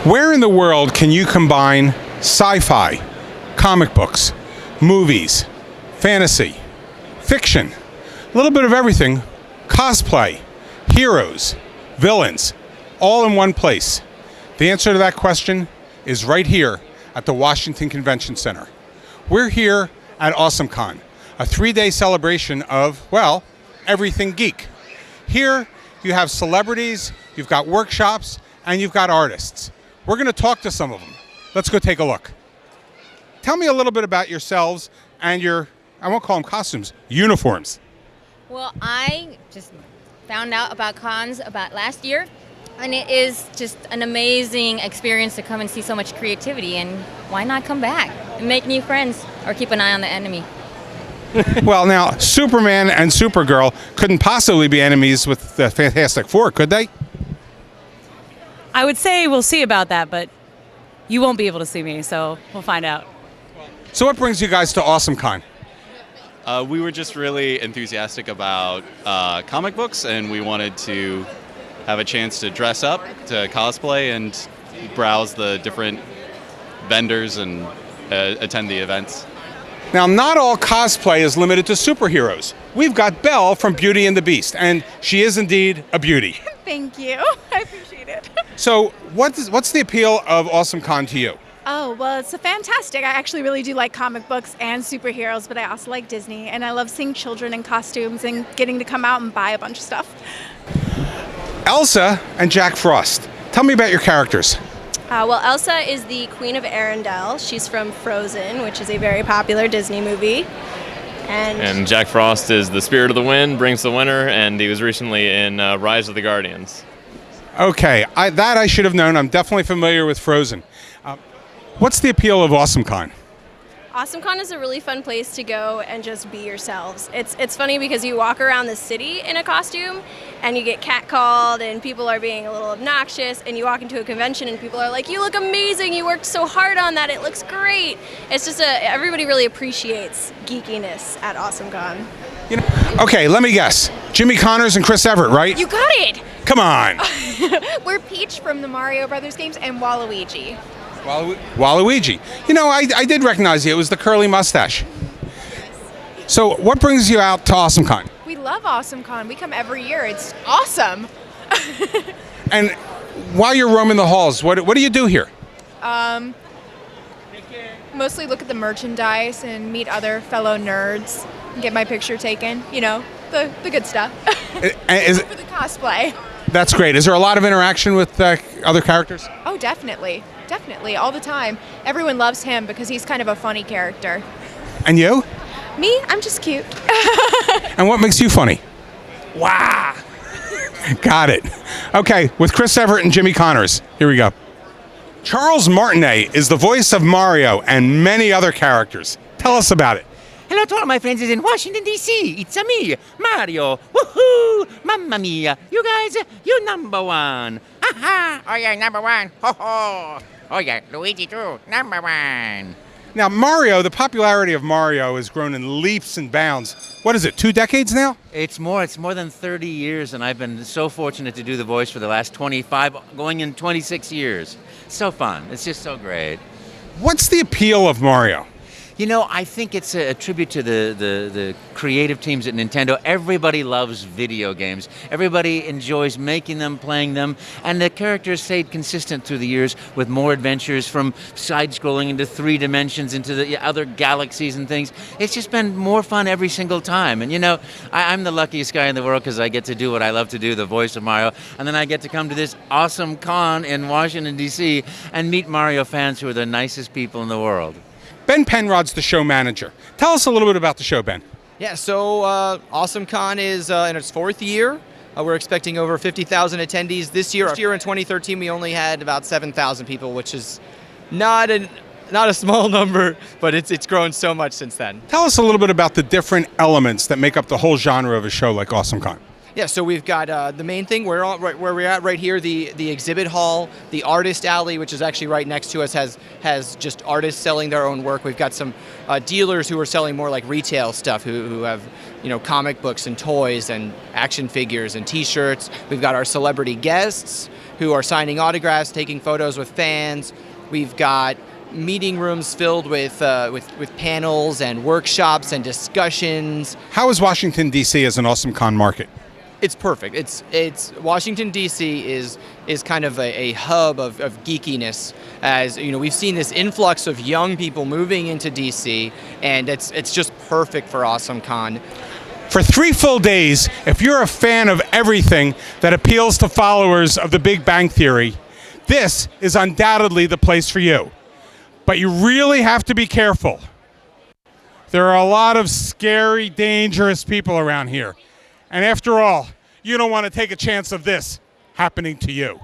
Where in the world can you combine sci-fi, comic books, movies, fantasy, fiction, a little bit of everything, cosplay, heroes, villains, all in one place? The answer to that question is right here at the Washington Convention Center. We're here at AwesomeCon, a 3-day celebration of, well, everything geek. Here you have celebrities, you've got workshops, and you've got artists. We're going to talk to some of them. Let's go take a look. Tell me a little bit about yourselves and your, I won't call them costumes, uniforms. Well, I just found out about cons about last year, and it is just an amazing experience to come and see so much creativity, and why not come back and make new friends or keep an eye on the enemy? Well, now, Superman and Supergirl couldn't possibly be enemies with the Fantastic Four, could they? I would say we'll see about that, but you won't be able to see me, so we'll find out. So what brings you guys to AwesomeCon? We were just really enthusiastic about comic books, and we wanted to have a chance to dress up, to cosplay, and browse the different vendors and attend the events. Now, not all cosplay is limited to superheroes. We've got Belle from Beauty and the Beast, and she is indeed a beauty. Thank you. I appreciate it. So what's the appeal of AwesomeCon to you? Oh, well, it's fantastic. I actually really do like comic books and superheroes, but I also like Disney, and I love seeing children in costumes and getting to come out and buy a bunch of stuff. Elsa and Jack Frost. Tell me about your characters. Well, Elsa is the Queen of Arendelle. She's from Frozen, which is a very popular Disney movie. And Jack Frost is the Spirit of the Wind, brings the winter, and he was recently in Rise of the Guardians. Okay, I should have known. I'm definitely familiar with Frozen. What's the appeal of AwesomeCon? AwesomeCon is a really fun place to go and just be yourselves. It's funny because you walk around the city in a costume and you get catcalled and people are being a little obnoxious, and you walk into a convention and people are like, "You look amazing, you worked so hard on that, it looks great." It's just everybody really appreciates geekiness at AwesomeCon. You know, okay, let me guess. Jimmy Connors and Chris Everett, right? You got it! Come on. We're Peach from the Mario Brothers games and Waluigi. Waluigi. You know, I did recognize you. It was the curly mustache. So what brings you out to AwesomeCon? We love AwesomeCon. We come every year. It's awesome. And while you're roaming the halls, what do you do here? Mostly look at the merchandise and meet other fellow nerds and get my picture taken. You know, the good stuff. Is For the cosplay. That's great. Is there a lot of interaction with other characters? Oh, definitely. Definitely. All the time. Everyone loves him because he's kind of a funny character. And you? Me? I'm just cute. And what makes you funny? Wow. Got it. Okay, with Chris Everett and Jimmy Connors. Here we go. Charles Martinet is the voice of Mario and many other characters. Tell us about it. Hello to all my friends in Washington, D.C. It's me, Mario. Woohoo! Mamma mia! You guys, you number one. Ha ha! Oh yeah, number one. Ho ho! Oh yeah, Luigi too. Number one. Now, Mario, the popularity of Mario has grown in leaps and bounds. What is it, 2 decades now? It's more than 30 years, and I've been so fortunate to do the voice for the last 25, going in 26 years. So fun. It's just so great. What's the appeal of Mario? You know, I think it's a tribute to the creative teams at Nintendo. Everybody loves video games. Everybody enjoys making them, playing them, and the characters stayed consistent through the years with more adventures from side-scrolling into 3 dimensions, into the other galaxies and things. It's just been more fun every single time. And, you know, I'm the luckiest guy in the world because I get to do what I love to do, the voice of Mario, and then I get to come to this awesome con in Washington, D.C. and meet Mario fans who are the nicest people in the world. Ben Penrod's the show manager. Tell us a little bit about the show, Ben. Yeah, so AwesomeCon is in its 4th year. We're expecting over 50,000 attendees this year. Last year in 2013, we only had about 7,000 people, which is not a small number, but it's grown so much since then. Tell us a little bit about the different elements that make up the whole genre of a show like AwesomeCon. Yeah, so we've got the main thing. We're on right where we're at right here. The exhibit hall, the artist alley, which is actually right next to us, has just artists selling their own work. We've got some dealers who are selling more like retail stuff, who have comic books and toys and action figures and T-shirts. We've got our celebrity guests who are signing autographs, taking photos with fans. We've got meeting rooms filled with panels and workshops and discussions. How is Washington, D.C. as an Awesome Con market? It's perfect. It's Washington, D.C. is kind of a hub of geekiness. As we've seen this influx of young people moving into D.C., and it's just perfect for Awesome Con. For 3 full days, if you're a fan of everything that appeals to followers of The Big Bang Theory, this is undoubtedly the place for you. But you really have to be careful. There are a lot of scary, dangerous people around here. And after all, you don't want to take a chance of this happening to you.